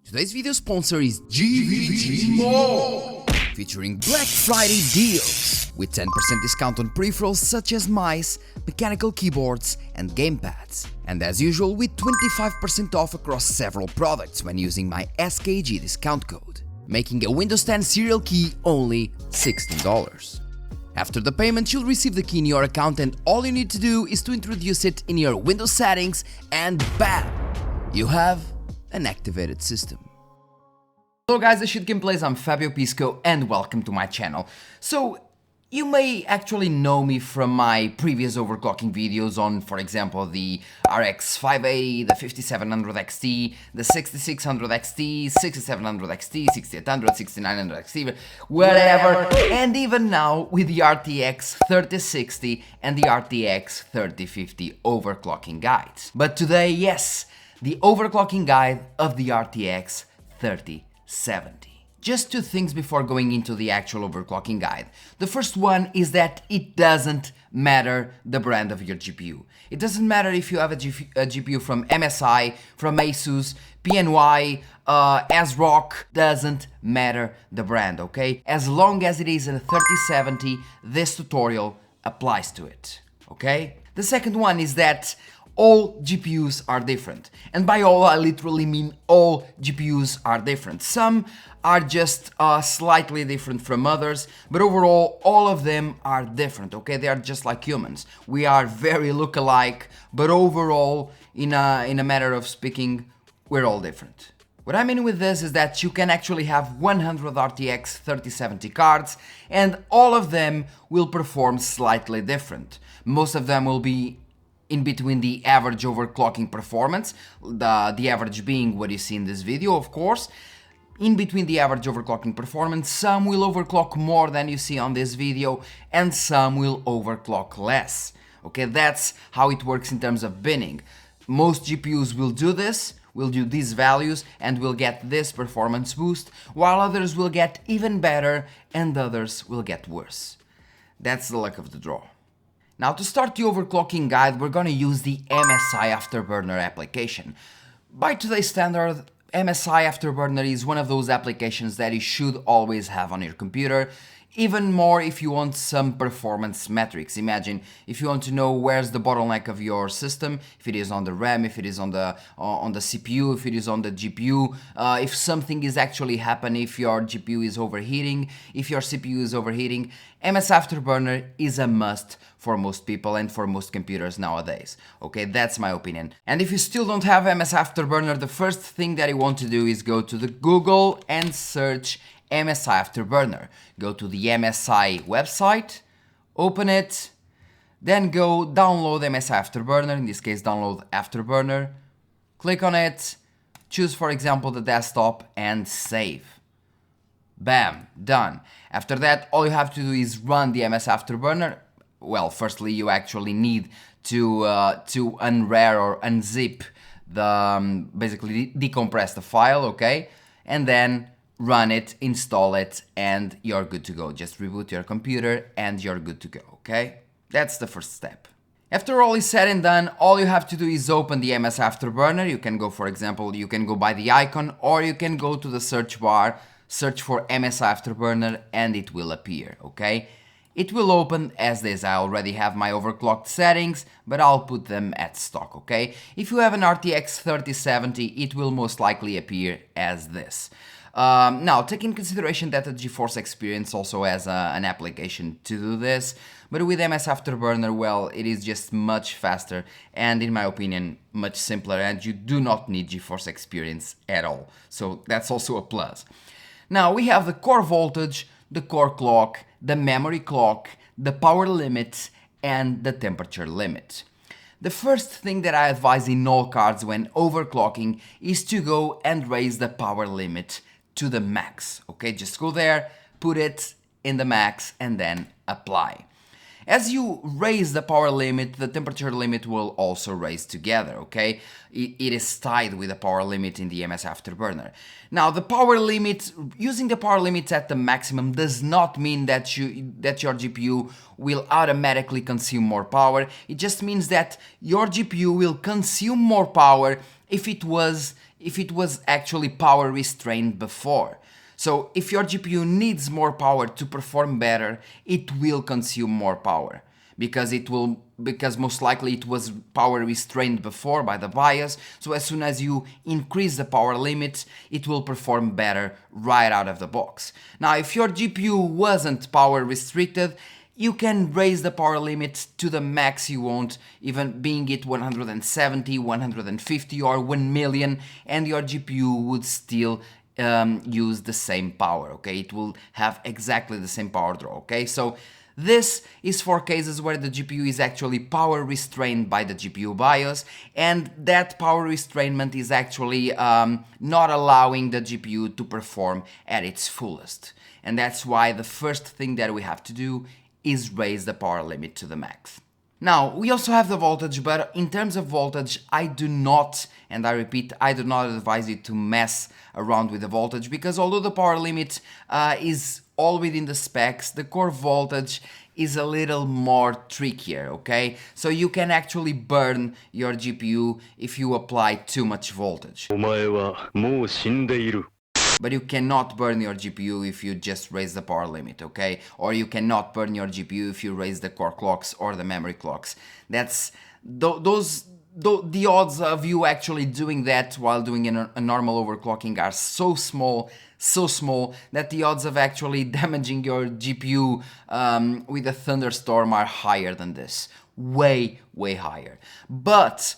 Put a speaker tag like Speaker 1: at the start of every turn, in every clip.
Speaker 1: Today's video sponsor is GVG Mall, featuring Black Friday deals with 10% discount on peripherals such as mice, mechanical keyboards and gamepads. And as usual, with 25% off across several products when using my SKG discount code, making a Windows 10 serial key only $16. After the payment, you'll receive the key in your account and all you need to do is to introduce it in your Windows settings and bam! You have an activated system. Hello guys, this is Gameplays, I'm Fabio Pisco and welcome to my channel. So, you may actually know me from my previous overclocking videos on, for example, the RX 580, the 5700 XT, the 6600 XT, 6700 XT, 6800, 6900 XT, whatever, and even now with the RTX 3060 and the RTX 3050 overclocking guides. But today, yes, the overclocking guide of the RTX 3070. Just two things before going into the actual overclocking guide. The first one is that it doesn't matter the brand of your GPU. It doesn't matter if you have a GPU from MSI, from Asus, PNY, ASRock, doesn't matter the brand, okay? As long as it is a 3070, this tutorial applies to it, okay? The second one is that all GPUs are different, and by all I literally mean all GPUs are different. Some are just slightly different from others, but overall all of them are different, okay? They are just like humans. We are very look-alike, but overall, in a matter of speaking, we're all different. What I mean with this is that you can actually have 100 RTX 3070 cards and all of them will perform slightly different. Most of them will be in between the average overclocking performance, the average being what you see in this video, of course. In between the average overclocking performance, some will overclock more than you see on this video, and some will overclock less. Okay, that's how it works in terms of binning. Most GPUs will do this, will do these values, and will get this performance boost, while others will get even better, and others will get worse. That's the luck of the draw. Now, to start the overclocking guide, we're gonna use the MSI Afterburner application. By today's standard, MSI Afterburner is one of those applications that you should always have on your computer, even more if you want some performance metrics. Imagine if you want to know where's the bottleneck of your system, if it is on the RAM, if it is on the CPU, if it is on the GPU, if something is actually happening, if your GPU is overheating, if your CPU is overheating, MS Afterburner is a must for most people and for most computers nowadays. Okay, that's my opinion. And if you still don't have MS Afterburner, the first thing that you want to do is go to the Google and search MSI Afterburner. Go to the MSI website, open it, then go download MSI Afterburner, in this case download Afterburner, click on it, choose for example the desktop and save. Bam, done. After that, all you have to do is run the MS Afterburner. Well, firstly you actually need to unrar or unzip the, basically decompress the file, okay? And then run it, install it, and you're good to go. Just reboot your computer and you're good to go, okay? That's the first step. After all is said and done, all you have to do is open the MS Afterburner. You can go, for example, you can go by the icon or you can go to the search bar, search for MS Afterburner and it will appear, okay? It will open as this. I already have my overclocked settings, but I'll put them at stock, okay? If you have an RTX 3070, it will most likely appear as this. Now, take in consideration that the GeForce Experience also has an application to do this, but with MS Afterburner, well, it is just much faster and, in my opinion, much simpler, and you do not need GeForce Experience at all. So that's also a plus. Now, we have the core voltage, the core clock, the memory clock, the power limit, and the temperature limit. The first thing that I advise in all cards when overclocking is to go and raise the power limit to the max, okay? Just go there, put it in the max, and then apply. As you raise the power limit, the temperature limit will also raise together, okay? It is tied with the power limit in the MS Afterburner. Now, the power limit, using the power limit at the maximum does not mean that your GPU will automatically consume more power. It just means that your GPU will consume more power if it was if it was actually power restrained before. So if your GPU needs more power to perform better, it will consume more power because most likely it was power restrained before by the BIOS. So as soon as you increase the power limit, it will perform better right out of the box. Now, if your GPU wasn't power restricted, you can raise the power limit to the max you want, even being it 170, 150 or 1 million, and your GPU would still use the same power, okay? It will have exactly the same power draw, okay? So this is for cases where the GPU is actually power restrained by the GPU BIOS, and that power restrainment is actually not allowing the GPU to perform at its fullest. And that's why the first thing that we have to do is raise the power limit to the max. Now, we also have the voltage, but in terms of voltage, I do not, and I repeat, I do not advise you to mess around with the voltage, because although the power limit is all within the specs, the core voltage is a little more trickier, okay? So you can actually burn your GPU if you apply too much voltage. But you cannot burn your GPU if you just raise the power limit, okay? Or you cannot burn your GPU if you raise the core clocks or the memory clocks. That's the odds of you actually doing that while doing a normal overclocking are so small that the odds of actually damaging your GPU with a thunderstorm are higher than this. Way higher. But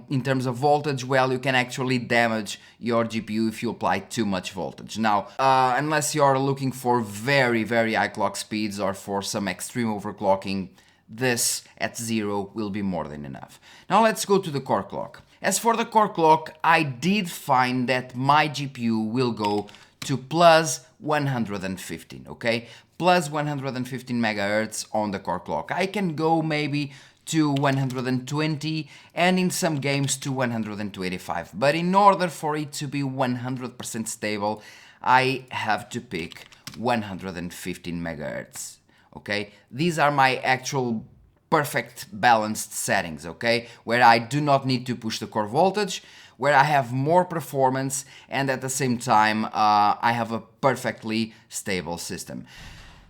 Speaker 1: in terms of voltage, well, you can actually damage your GPU if you apply too much voltage. Now, unless you're looking for very high clock speeds or for some extreme overclocking, this at 0 will be more than enough. Now let's go to the core clock. As for the core clock, I did find that my GPU will go to plus 115, okay? Plus 115 megahertz on the core clock. I can go maybe to 120 and in some games to 125. But in order for it to be 100% stable, I have to pick 115 megahertz, okay? These are my actual perfect balanced settings, okay? Where I do not need to push the core voltage, where I have more performance, and at the same time I have a perfectly stable system.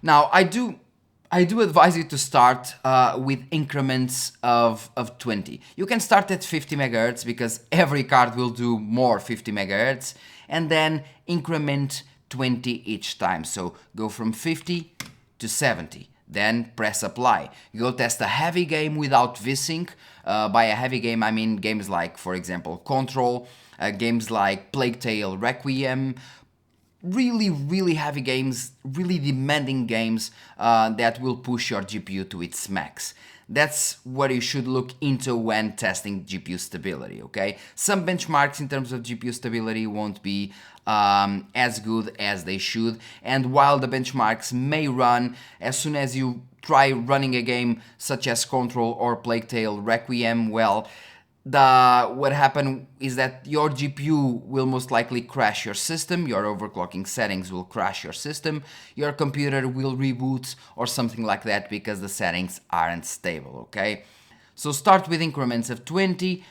Speaker 1: Now, I do advise you to start with increments of 20. You can start at 50 megahertz because every card will do more 50 megahertz, and then increment 20 each time. So go from 50 to 70. Then press apply. You go test a heavy game without VSync. By a heavy game, I mean games like, for example, Control, games like Plague Tale Requiem, really heavy games, really demanding games that will push your GPU to its max. That's what you should look into when testing GPU stability, okay? Some benchmarks in terms of GPU stability won't be as good as they should, and while the benchmarks may run, as soon as you try running a game such as Control or Plague Tale Requiem, well, what happened is that your GPU will most likely crash your system, your overclocking settings will crash your system, your computer will reboot or something like that because the settings aren't stable, okay? So start with increments of 20,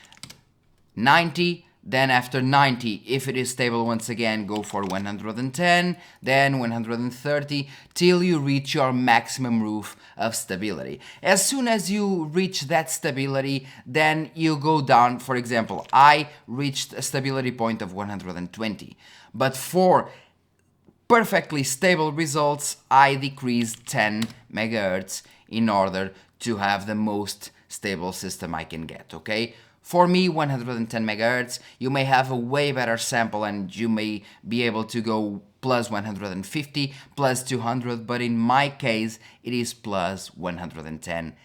Speaker 1: 90, then after 90, if it is stable once again, go for 110, then 130, till you reach your maximum roof of stability. As soon as you reach that stability, then you go down. For example, I reached a stability point of 120, but for perfectly stable results, I decreased 10 megahertz in order to have the most stable system I can get, okay? For me, 110 megahertz, you may have a way better sample and you may be able to go plus 150, plus 200, but in my case, it is plus 110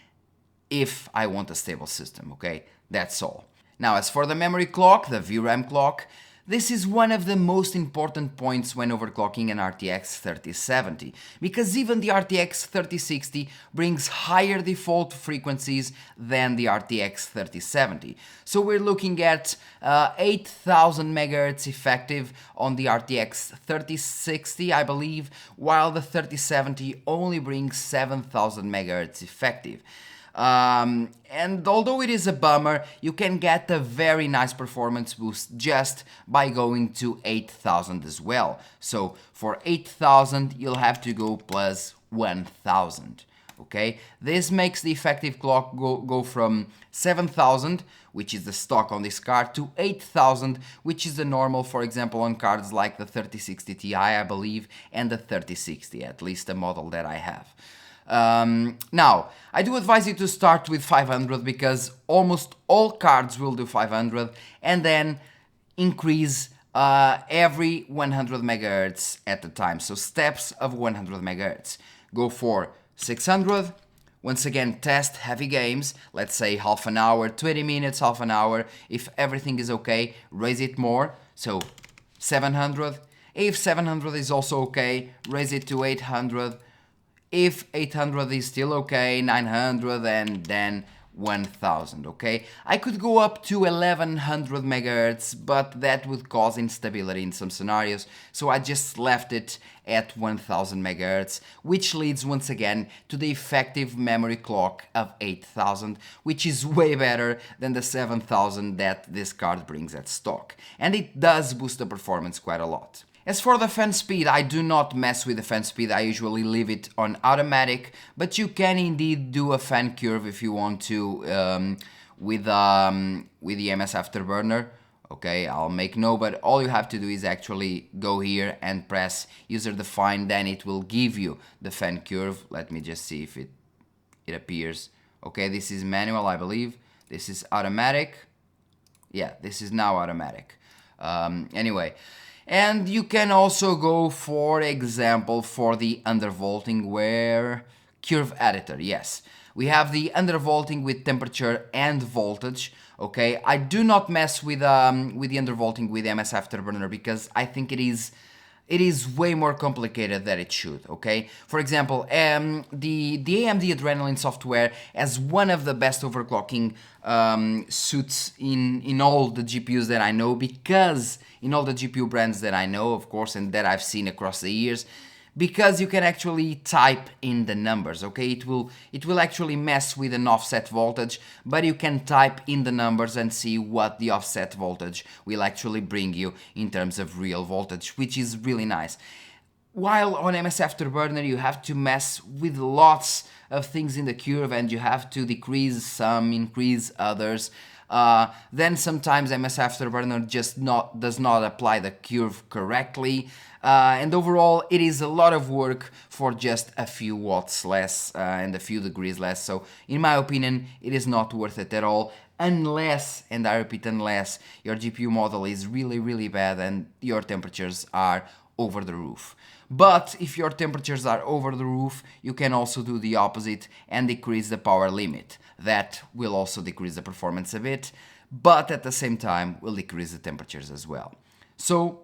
Speaker 1: if I want a stable system, okay? That's all. Now, as for the memory clock, the VRAM clock, this is one of the most important points when overclocking an RTX 3070, because even the RTX 3060 brings higher default frequencies than the RTX 3070. So we're looking at 8000 MHz effective on the RTX 3060, I believe, while the 3070 only brings 7000 MHz effective. And although it is a bummer, you can get a very nice performance boost just by going to 8000 as well. So for 8000 you'll have to go plus 1000. Okay, this makes the effective clock go from 7000, which is the stock on this card, to 8000, which is the normal, for example, on cards like the 3060 Ti, I believe, and the 3060, at least the model that I have. Now, I do advise you to start with 500 because almost all cards will do 500, and then increase every 100 megahertz at a time, so steps of 100 megahertz. Go for 600, once again test heavy games, let's say half an hour, 20 minutes, half an hour. If everything is okay, raise it more, so 700. If 700 is also okay, raise it to 800. If 800 is still okay, 900, and then 1000, okay? I could go up to 1100 megahertz, but that would cause instability in some scenarios, so I just left it at 1000 megahertz, which leads once again to the effective memory clock of 8000, which is way better than the 7000 that this card brings at stock, and it does boost the performance quite a lot. As for the fan speed, I do not mess with the fan speed, I usually leave it on automatic, but you can indeed do a fan curve if you want to with the MSI Afterburner. Okay, I'll make no, but all you have to do is actually go here and press user define, then it will give you the fan curve. Let me just see if it appears. Okay, this is manual, I believe. This is automatic. Yeah, this is now automatic. Anyway. And you can also go, for example, for the undervolting where curve editor, yes. We have the undervolting with temperature and voltage, okay? I do not mess with the undervolting with MSI Afterburner because I think it is way more complicated than it should, okay? For example, the AMD Adrenalin software has one of the best overclocking suits in all the GPUs that I know, because in all the GPU brands that I know, of course, and that I've seen across the years, because you can actually type in the numbers, okay? It will actually mess with an offset voltage, but you can type in the numbers and see what the offset voltage will actually bring you in terms of real voltage, which is really nice. While on MSI Afterburner you have to mess with lots of things in the curve and you have to decrease some, increase others. Then sometimes MSI Afterburner just does not apply the curve correctly, and overall it is a lot of work for just a few watts less and a few degrees less. So in my opinion, it is not worth it at all, unless, and I repeat unless, your GPU model is really bad and your temperatures are over the roof. But if your temperatures are over the roof, you can also do the opposite and decrease the power limit. That will also decrease the performance a bit, but at the same time will decrease the temperatures as well. So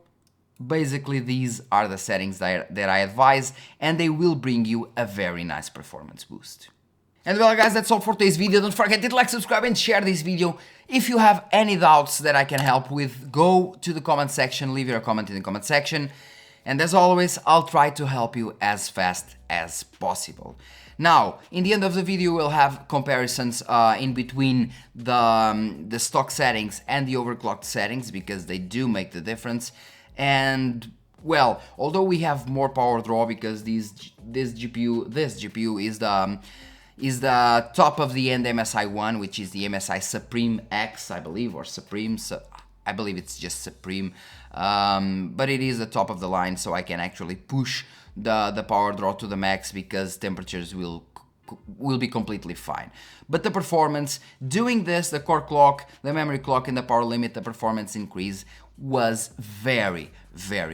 Speaker 1: basically these are the settings that I advise, and they will bring you a very nice performance boost. And well guys, that's all for today's video. Don't forget to like, subscribe and share this video. If you have any doubts that I can help with, go to the comment section, leave your comment in the comment section. And as always, I'll try to help you as fast as possible. Now, in the end of the video, we'll have comparisons in between the stock settings and the overclocked settings, because they do make the difference. And well, although we have more power draw because this GPU is the top of the end MSI one, which is the MSI Supreme X, I believe, or Supreme. I believe it's just Supreme, but it is the top of the line, so I can actually push the power draw to the max because temperatures will be completely fine. But the performance, doing this, the core clock, the memory clock and the power limit, the performance increase was very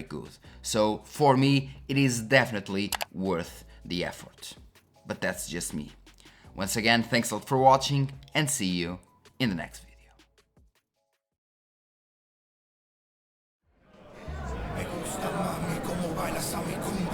Speaker 1: good. So for me, it is definitely worth the effort. But that's just me. Once again, thanks a lot for watching, and see you in the next video. Me gusta mami como bailas a mi cumbia.